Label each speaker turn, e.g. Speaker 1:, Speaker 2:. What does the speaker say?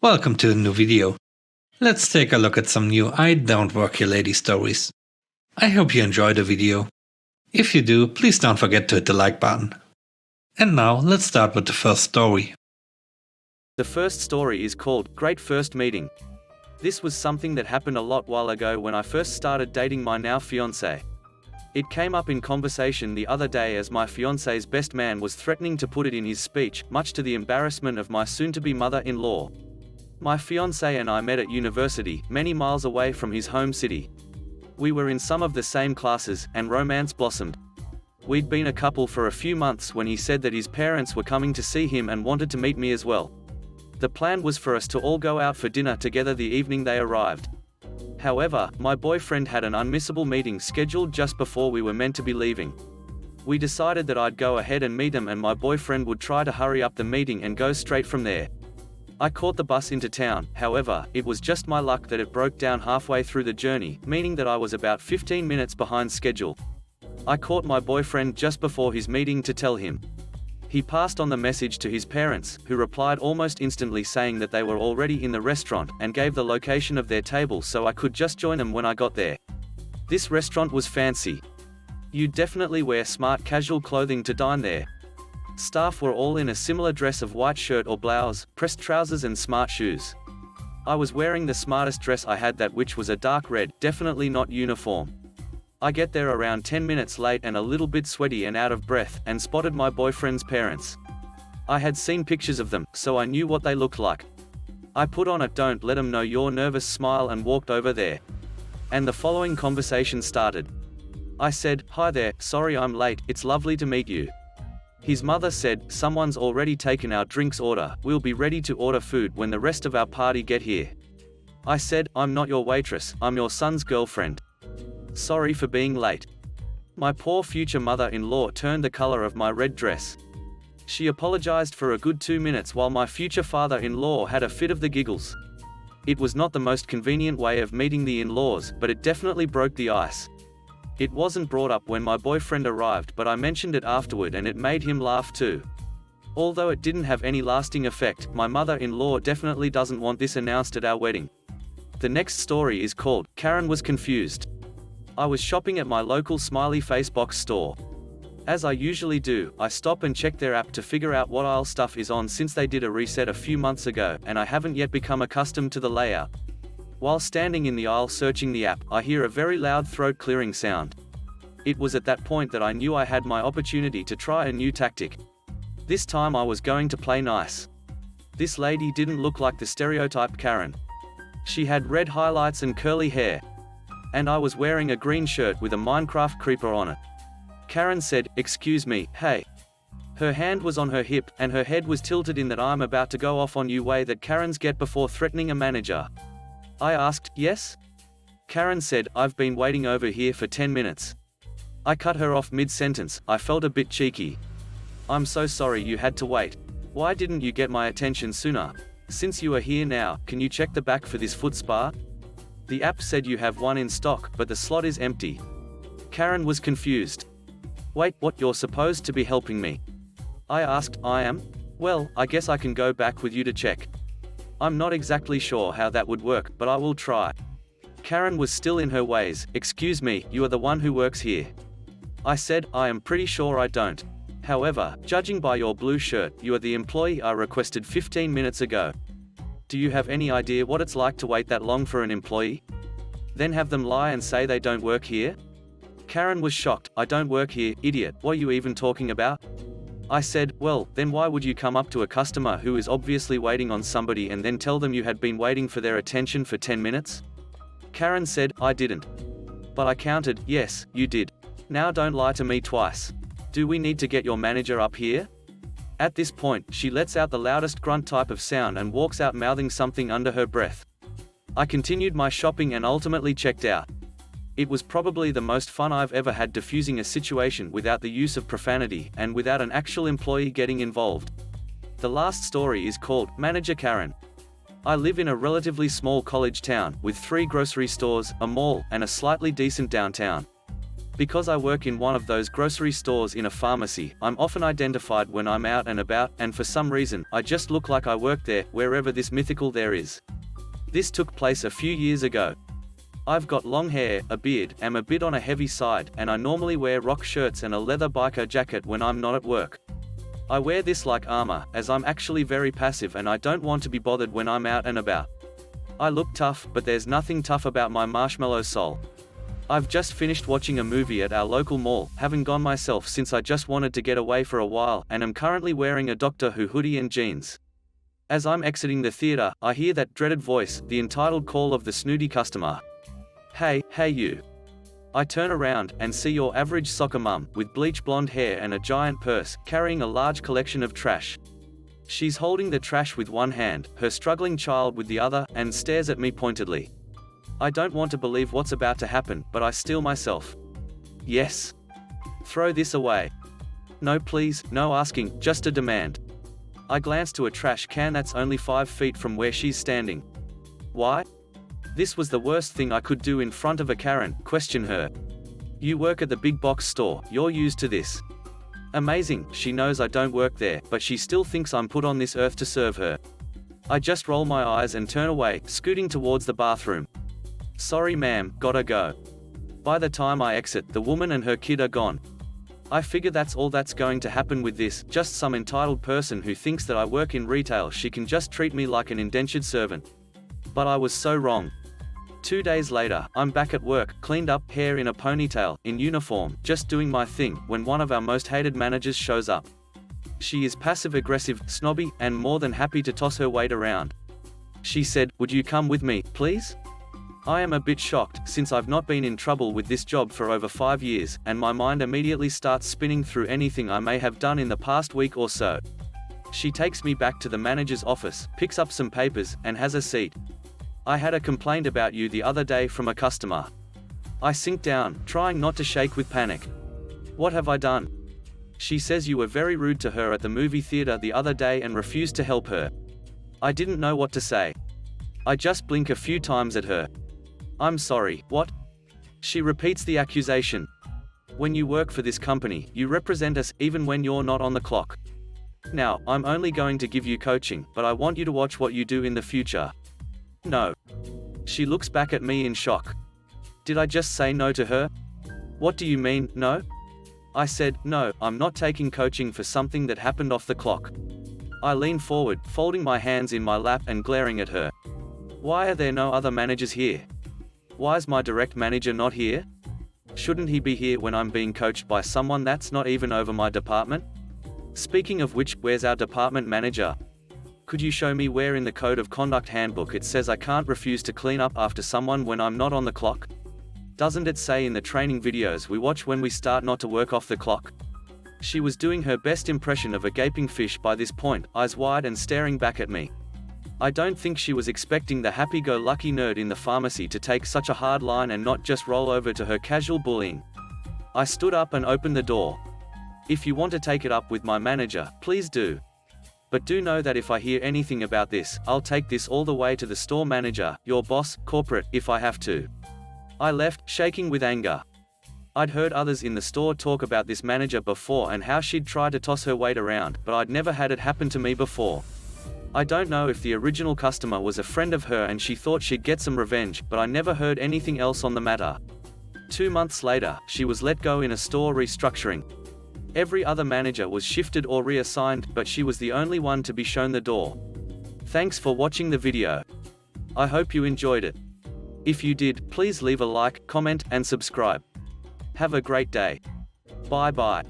Speaker 1: Welcome to a new video. Let's take a look at some new IDWHL Lady stories. I hope you enjoyed the video. If you do, please don't forget to hit the like button. And now let's start with the first story.
Speaker 2: The first story is called Great First Meeting. This was something that happened a lot while ago when I first started dating my now fiancé. It came up in conversation the other day as my fiancé's best man was threatening to put it in his speech, much to the embarrassment of my soon-to-be mother-in-law. My fiancé and I met at university, many miles away from his home city. We were in some of the same classes, and romance blossomed. We'd been a couple for a few months when he said that his parents were coming to see him and wanted to meet me as well. The plan was for us to all go out for dinner together the evening they arrived. However, my boyfriend had an unmissable meeting scheduled just before we were meant to be leaving. We decided that I'd go ahead and meet him and my boyfriend would try to hurry up the meeting and go straight from there. I caught the bus into town, however, it was just my luck that it broke down halfway through the journey, meaning that I was about 15 minutes behind schedule. I caught my boyfriend just before his meeting to tell him. He passed on the message to his parents, who replied almost instantly saying that they were already in the restaurant, and gave the location of their table so I could just join them when I got there. This restaurant was fancy. You'd definitely wear smart casual clothing to dine there. Staff were all in a similar dress of white shirt or blouse, pressed trousers and smart shoes. I was wearing the smartest dress I had, that which was a dark red, definitely not uniform. I get there around 10 minutes late and a little bit sweaty and out of breath, and spotted my boyfriend's parents. I had seen pictures of them, so I knew what they looked like. I put on a "don't let 'em know you're nervous" smile and walked over there. And the following conversation started. I said, "Hi there, sorry I'm late, it's lovely to meet you." His mother said, "Someone's already taken our drinks order, we'll be ready to order food when the rest of our party get here." I said, "I'm not your waitress, I'm your son's girlfriend. Sorry for being late." My poor future mother-in-law turned the color of my red dress. She apologized for a good 2 minutes while my future father-in-law had a fit of the giggles. It was not the most convenient way of meeting the in-laws, but it definitely broke the ice. It wasn't brought up when my boyfriend arrived, but I mentioned it afterward and it made him laugh too. Although it didn't have any lasting effect, my mother-in-law definitely doesn't want this announced at our wedding. The next story is called Karen Was Confused. I was shopping at my local smiley face box store. As I usually do, I stop and check their app to figure out what aisle stuff is on, since they did a reset a few months ago, and I haven't yet become accustomed to the layout. While standing in the aisle searching the app, I hear a very loud throat clearing sound. It was at that point that I knew I had my opportunity to try a new tactic. This time I was going to play nice. This lady didn't look like the stereotype Karen. She had red highlights and curly hair. And I was wearing a green shirt with a Minecraft creeper on it. Karen said, "Excuse me, hey." Her hand was on her hip, and her head was tilted in that "I'm about to go off on you" way that Karens get before threatening a manager. I asked, "Yes?" Karen said, "I've been waiting over here for 10 minutes. I cut her off mid-sentence. I felt a bit cheeky. "I'm so sorry you had to wait. Why didn't you get my attention sooner? Since you are here now, can you check the back for this foot spa? The app said you have one in stock, but the slot is empty." Karen was confused. "Wait, what? You're supposed to be helping me?" I asked. "I am? Well, I guess I can go back with you to check. I'm not exactly sure how that would work, but I will try." Karen was still in her ways. "Excuse me, you are the one who works here?" I said, "I am pretty sure I don't. However, judging by your blue shirt, you are the employee I requested 15 minutes ago. Do you have any idea what it's like to wait that long for an employee? Then have them lie and say they don't work here?" Karen was shocked. "I don't work here, idiot, what are you even talking about?" I said, "Well, then why would you come up to a customer who is obviously waiting on somebody and then tell them you had been waiting for their attention for 10 minutes? Karen said, "I didn't." But I countered, "Yes, you did. Now don't lie to me twice. Do we need to get your manager up here?" At this point, she lets out the loudest grunt type of sound and walks out mouthing something under her breath. I continued my shopping and ultimately checked out. It was probably the most fun I've ever had diffusing a situation without the use of profanity, and without an actual employee getting involved. The last story is called Manager Karen. I live in a relatively small college town, with 3 grocery stores, a mall, and a slightly decent downtown. Because I work in one of those grocery stores in a pharmacy, I'm often identified when I'm out and about, and for some reason, I just look like I work there, wherever this mythical there is. This took place a few years ago. I've got long hair, a beard, am a bit on a heavy side, and I normally wear rock shirts and a leather biker jacket when I'm not at work. I wear this like armor, as I'm actually very passive and I don't want to be bothered when I'm out and about. I look tough, but there's nothing tough about my marshmallow soul. I've just finished watching a movie at our local mall, haven't gone myself since I just wanted to get away for a while, and am currently wearing a Doctor Who hoodie and jeans. As I'm exiting the theater, I hear that dreaded voice, the entitled call of the snooty customer. Hey you. I turn around, and see your average soccer mum, with bleach blonde hair and a giant purse, carrying a large collection of trash. She's holding the trash with one hand, her struggling child with the other, and stares at me pointedly. I don't want to believe what's about to happen, but I steel myself. Yes. Throw this away. No please, no asking, just a demand. I glance to a trash can that's only 5 feet from where she's standing. Why? This was the worst thing I could do in front of a Karen, question her. You work at the big box store, you're used to this. Amazing, she knows I don't work there, but she still thinks I'm put on this earth to serve her. I just roll my eyes and turn away, scooting towards the bathroom. Sorry ma'am, gotta go. By the time I exit, the woman and her kid are gone. I figure that's all that's going to happen with this, just some entitled person who thinks that I work in retail, she can just treat me like an indentured servant. But I was so wrong. 2 days later, I'm back at work, cleaned up, hair in a ponytail, in uniform, just doing my thing, when one of our most hated managers shows up. She is passive-aggressive, snobby, and more than happy to toss her weight around. She said, "Would you come with me, please?" I am a bit shocked, since I've not been in trouble with this job for over 5 years, and my mind immediately starts spinning through anything I may have done in the past week or so. She takes me back to the manager's office, picks up some papers, and has a seat. I had a complaint about you the other day from a customer. I sink down, trying not to shake with panic. What have I done? She says you were very rude to her at the movie theater the other day and refused to help her. I didn't know what to say. I just blink a few times at her. I'm sorry, what? She repeats the accusation. When you work for this company, you represent us, even when you're not on the clock. Now, I'm only going to give you coaching, but I want you to watch what you do in the future. No. She looks back at me in shock. Did I just say no to her? What do you mean, no? I said, no, I'm not taking coaching for something that happened off the clock. I lean forward, folding my hands in my lap and glaring at her. Why are there no other managers here? Why's my direct manager not here? Shouldn't he be here when I'm being coached by someone that's not even over my department? Speaking of which, where's our department manager? Could you show me where in the Code of Conduct handbook it says I can't refuse to clean up after someone when I'm not on the clock? Doesn't it say in the training videos we watch when we start not to work off the clock? She was doing her best impression of a gaping fish by this point, eyes wide and staring back at me. I don't think she was expecting the happy-go-lucky nerd in the pharmacy to take such a hard line and not just roll over to her casual bullying. I stood up and opened the door. If you want to take it up with my manager, please do. But do know that if I hear anything about this, I'll take this all the way to the store manager, your boss, corporate, if I have to. I left, shaking with anger. I'd heard others in the store talk about this manager before and how she'd try to toss her weight around, but I'd never had it happen to me before. I don't know if the original customer was a friend of her and she thought she'd get some revenge, but I never heard anything else on the matter. 2 months later, she was let go in a store restructuring. Every other manager was shifted or reassigned, but she was the only one to be shown the door. Thanks for watching the video. I hope you enjoyed it. If you did, please leave a like, comment, and subscribe. Have a great day. Bye bye.